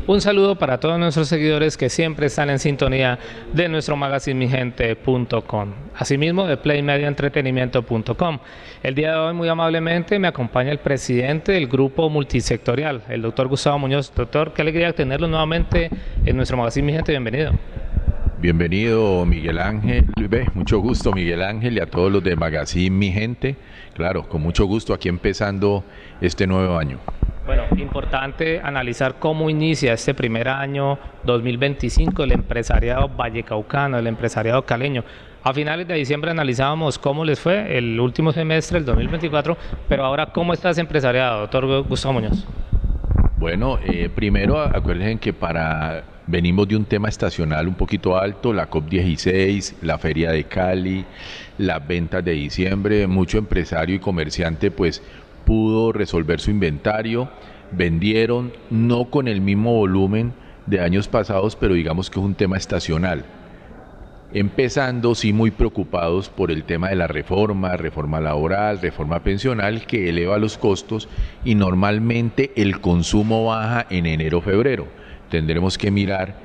Un saludo para todos nuestros seguidores que siempre están en sintonía de nuestro magazine migente.com, asimismo de playmediaentretenimiento.com. El día de hoy, muy amablemente, me acompaña el presidente del grupo multisectorial, el doctor Gustavo Muñoz. Doctor, qué alegría tenerlo nuevamente en nuestro magazine Mi Gente. Bienvenido. Bienvenido, Miguel Ángel. Mucho gusto, Miguel Ángel, y a todos los de Magazine Mi Gente. Claro, con mucho gusto aquí empezando este nuevo año. Bueno, importante analizar cómo inicia este primer año 2025 el empresariado vallecaucano, el empresariado caleño. A finales de diciembre analizábamos cómo les fue el último semestre, el 2024, pero ahora, ¿cómo está ese empresariado, doctor Gustavo Muñoz? Bueno, primero acuérdense que venimos de un tema estacional un poquito alto, la COP16, la Feria de Cali, las ventas de diciembre, mucho empresario y comerciante pues pudo resolver su inventario, vendieron no con el mismo volumen de años pasados, pero digamos que es un tema estacional. Empezando sí muy preocupados por el tema de la reforma laboral, reforma pensional, que eleva los costos y normalmente el consumo baja en enero-febrero. Tendremos que mirar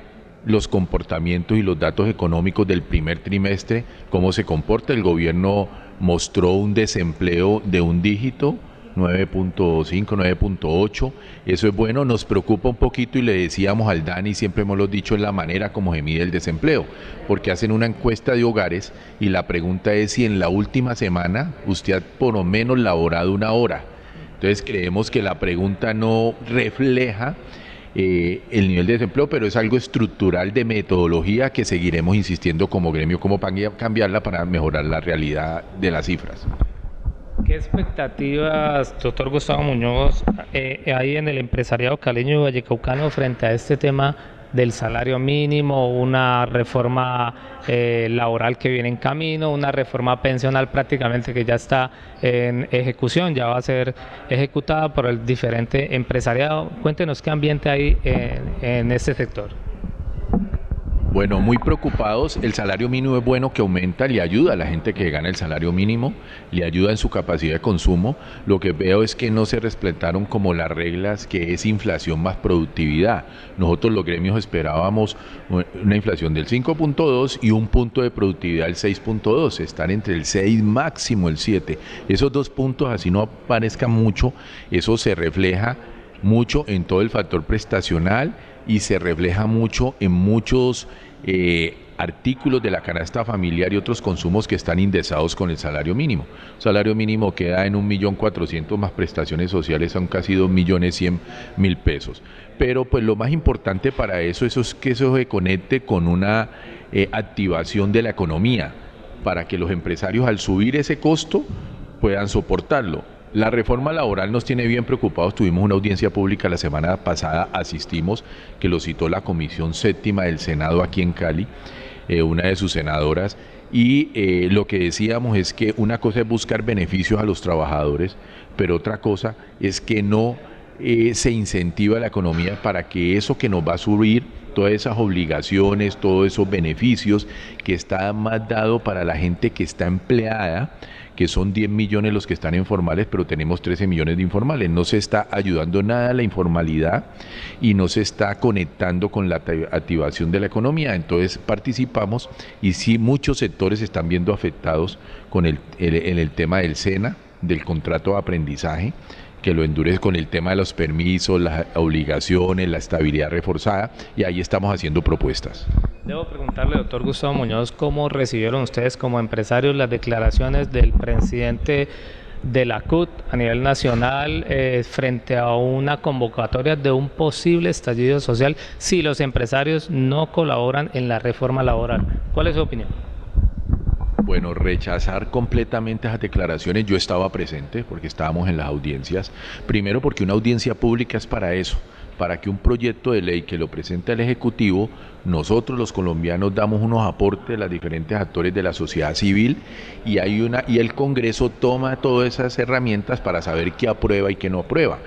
los comportamientos y los datos económicos del primer trimestre, cómo se comporta. El gobierno mostró un desempleo de un dígito, 9.5, 9.8, eso es bueno. Nos preocupa un poquito, y le decíamos al Dani, siempre hemos lo dicho, en la manera como se mide el desempleo, porque hacen una encuesta de hogares y la pregunta es si en la última semana usted ha por lo menos laborado una hora. Entonces creemos que la pregunta no refleja el nivel de desempleo, pero es algo estructural de metodología que seguiremos insistiendo como gremio, cómo cambiarla para mejorar la realidad de las cifras. ¿Qué expectativas, doctor Gustavo Muñoz, hay en el empresariado caleño y vallecaucano frente a este tema del salario mínimo, una reforma laboral que viene en camino, una reforma pensional prácticamente que ya está en ejecución, ya va a ser ejecutada por el diferente empresariado? Cuéntenos qué ambiente hay en este sector. Bueno, muy preocupados. El salario mínimo es bueno, que aumenta, le ayuda a la gente que gana el salario mínimo, le ayuda en su capacidad de consumo. Lo que veo es que no se respetaron como las reglas, que es inflación más productividad. Nosotros los gremios esperábamos una inflación del 5.2 y un punto de productividad del 6.2, están entre el 6 máximo el 7. Esos 2 puntos, así no parezca mucho, eso se refleja mucho en todo el factor prestacional y se refleja mucho en muchos artículos de la canasta familiar y otros consumos que están indexados con el salario mínimo. El salario mínimo queda en 1.400.000 más prestaciones sociales, son casi 2.100.000 pesos. Pero pues lo más importante para eso es que eso se conecte con una activación de la economía, para que los empresarios, al subir ese costo, puedan soportarlo. La reforma laboral nos tiene bien preocupados. Tuvimos una audiencia pública la semana pasada, asistimos, que lo citó la Comisión Séptima del Senado aquí en Cali, una de sus senadoras, y lo que decíamos es que una cosa es buscar beneficios a los trabajadores, pero otra cosa es que no se incentiva la economía para que eso que nos va a subir, todas esas obligaciones, todos esos beneficios que está más dado para la gente que está empleada, que son 10 millones los que están informales, pero tenemos 13 millones de informales. No se está ayudando nada a la informalidad y no se está conectando con la activación de la economía. Entonces participamos, y sí, muchos sectores están viendo afectados con el tema del SENA, del contrato de aprendizaje, que lo endurece con el tema de los permisos, las obligaciones, la estabilidad reforzada, y ahí estamos haciendo propuestas. Debo preguntarle, doctor Gustavo Muñoz, ¿cómo recibieron ustedes como empresarios las declaraciones del presidente de la CUT a nivel nacional frente a una convocatoria de un posible estallido social si los empresarios no colaboran en la reforma laboral? ¿Cuál es su opinión? Bueno, rechazar completamente esas declaraciones. Yo estaba presente porque estábamos en las audiencias. Primero, porque una audiencia pública es para eso, para que un proyecto de ley que lo presenta el Ejecutivo, nosotros los colombianos damos unos aportes de los diferentes actores de la sociedad civil, y el Congreso toma todas esas herramientas para saber qué aprueba y qué no aprueba.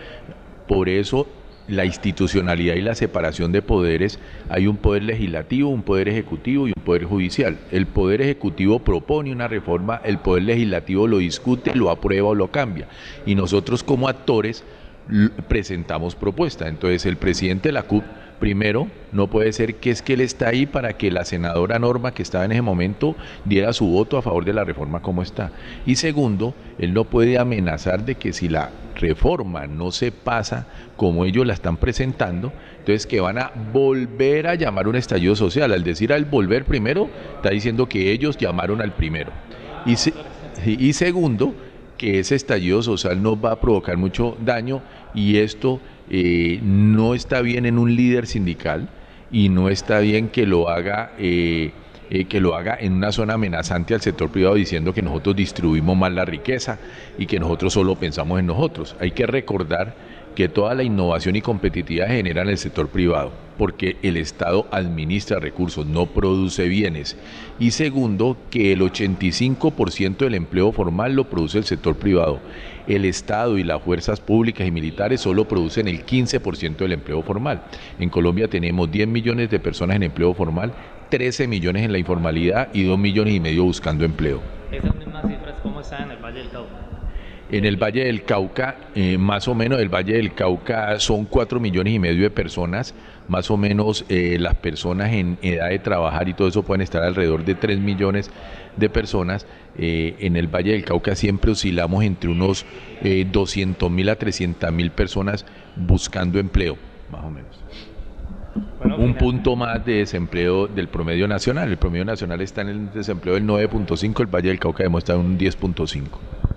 Por eso la institucionalidad y la separación de poderes. Hay un poder legislativo, un poder ejecutivo y un poder judicial. El poder ejecutivo propone una reforma, el poder legislativo lo discute, lo aprueba o lo cambia. Y nosotros como actores presentamos propuesta. Entonces el presidente de la CUP, primero, no puede ser que es que él está ahí para que la senadora Norma, que estaba en ese momento, diera su voto a favor de la reforma como está. Y segundo, él no puede amenazar de que si la reforma no se pasa como ellos la están presentando, entonces que van a volver a llamar un estallido social. Al decir al volver primero, está diciendo que ellos llamaron al primero. Y segundo, que ese estallido social nos va a provocar mucho daño, y esto no está bien en un líder sindical, y no está bien que lo haga en una zona amenazante al sector privado, diciendo que nosotros distribuimos mal la riqueza y que nosotros solo pensamos en nosotros. Hay que recordar que toda la innovación y competitividad se genera en el sector privado, porque el Estado administra recursos, no produce bienes. Y segundo, que el 85% del empleo formal lo produce el sector privado. El Estado y las fuerzas públicas y militares solo producen el 15% del empleo formal. En Colombia tenemos 10 millones de personas en empleo formal, 13 millones en la informalidad y 2,5 millones buscando empleo. Esas mismas cifras, ¿cómo están en el Valle del Cauca? En el Valle del Cauca, más o menos el Valle del Cauca son 4,5 millones de personas, más o menos las personas en edad de trabajar y todo eso pueden estar alrededor de 3 millones de personas. En el Valle del Cauca siempre oscilamos entre unos 200.000 a 300.000 personas buscando empleo, más o menos. Bueno, un punto más de desempleo del promedio nacional. El promedio nacional está en el desempleo del 9.5, el Valle del Cauca demuestra un 10.5.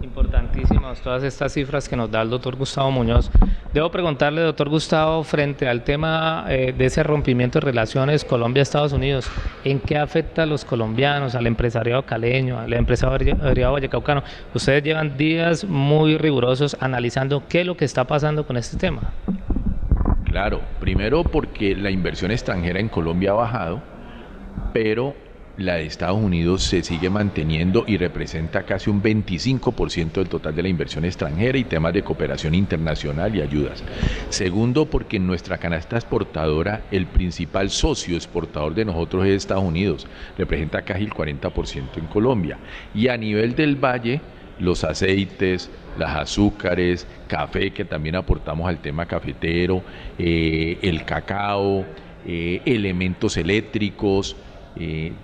Importantísimas todas estas cifras que nos da el doctor Gustavo Muñoz. Debo preguntarle, doctor Gustavo, frente al tema de ese rompimiento de relaciones Colombia-Estados Unidos, ¿en qué afecta a los colombianos, al empresariado caleño, al empresariado vallecaucano? Ustedes llevan días muy rigurosos analizando qué es lo que está pasando con este tema. Claro, primero porque la inversión extranjera en Colombia ha bajado, pero la de Estados Unidos se sigue manteniendo y representa casi un 25% del total de la inversión extranjera y temas de cooperación internacional y ayudas. Segundo, porque en nuestra canasta exportadora el principal socio exportador de nosotros es Estados Unidos, representa casi el 40% en Colombia. Y a nivel del valle, los aceites, las azúcares, café, que también aportamos al tema cafetero, el cacao, elementos eléctricos,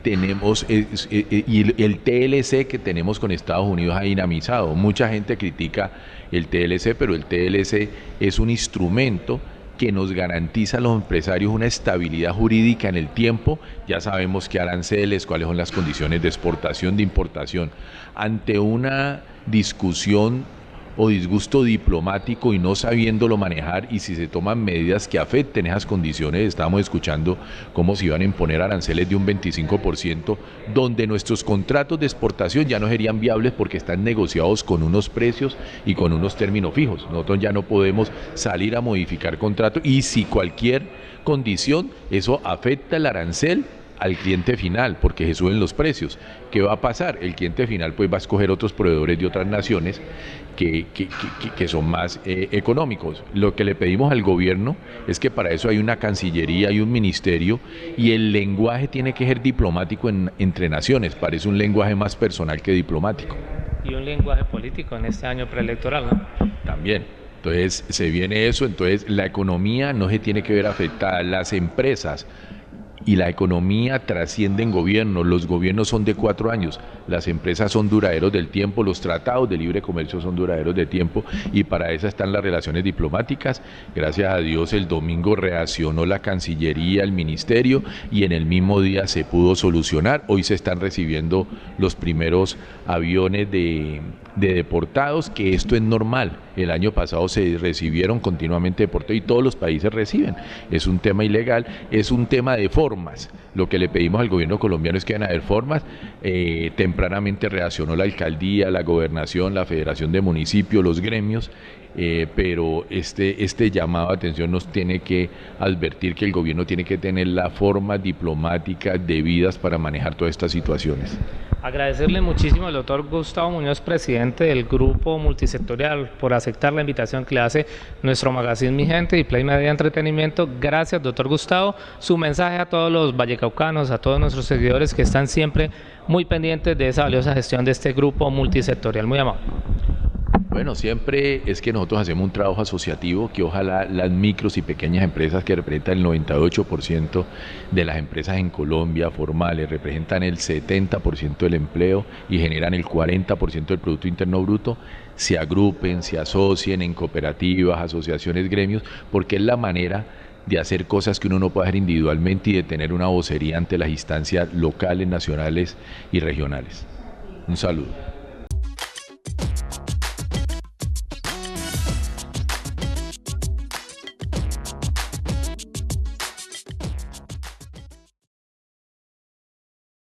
tenemos y el TLC que tenemos con Estados Unidos ha dinamizado. Mucha gente critica el TLC, pero el TLC es un instrumento que nos garantiza a los empresarios una estabilidad jurídica en el tiempo. Ya sabemos qué aranceles, cuáles son las condiciones de exportación, de importación. Ante una discusión o disgusto diplomático y no sabiéndolo manejar, y si se toman medidas que afecten esas condiciones, estábamos escuchando cómo se iban a imponer aranceles de un 25%, donde nuestros contratos de exportación ya no serían viables porque están negociados con unos precios y con unos términos fijos. Nosotros ya no podemos salir a modificar contratos, y si cualquier condición, eso afecta el arancel al cliente final, porque se suben los precios. ¿Qué va a pasar? El cliente final pues va a escoger otros proveedores de otras naciones que son más económicos. Lo que le pedimos al gobierno es que para eso hay una cancillería, hay un ministerio, y el lenguaje tiene que ser diplomático entre naciones. Parece un lenguaje más personal que diplomático. Y un lenguaje político en este año preelectoral, ¿no? También. Entonces se viene eso, entonces la economía no se tiene que ver afectada, las empresas y la economía trascienden gobiernos. Los gobiernos son de 4 años, las empresas son duraderos del tiempo, los tratados de libre comercio son duraderos de tiempo, y para eso están las relaciones diplomáticas. Gracias a Dios el domingo reaccionó la Cancillería, el Ministerio, y en el mismo día se pudo solucionar. Hoy se están recibiendo los primeros aviones de deportados, que esto es normal. El año pasado se recibieron continuamente deportados y todos los países reciben. Es un tema ilegal, es un tema de formas. Lo que le pedimos al gobierno colombiano es que van a haber formas. Tempranamente reaccionó la alcaldía, la gobernación, la federación de municipios, los gremios, pero este llamado de atención nos tiene que advertir que el gobierno tiene que tener las formas diplomáticas debidas para manejar todas estas situaciones. Agradecerle muchísimo al doctor Gustavo Muñoz, presidente del Grupo Multisectorial, por aceptar la invitación que le hace nuestro magazine Mi Gente y Play Media Entretenimiento. Gracias, doctor Gustavo. Su mensaje a todos los vallecaucanos, a todos nuestros seguidores que están siempre muy pendientes de esa valiosa gestión de este Grupo Multisectorial. Muy amable. Bueno, siempre es que nosotros hacemos un trabajo asociativo que ojalá las micros y pequeñas empresas que representan el 98% de las empresas en Colombia formales, representan el 70% del empleo y generan el 40% del Producto Interno Bruto, se agrupen, se asocien en cooperativas, asociaciones, gremios, porque es la manera de hacer cosas que uno no puede hacer individualmente y de tener una vocería ante las instancias locales, nacionales y regionales. Un saludo.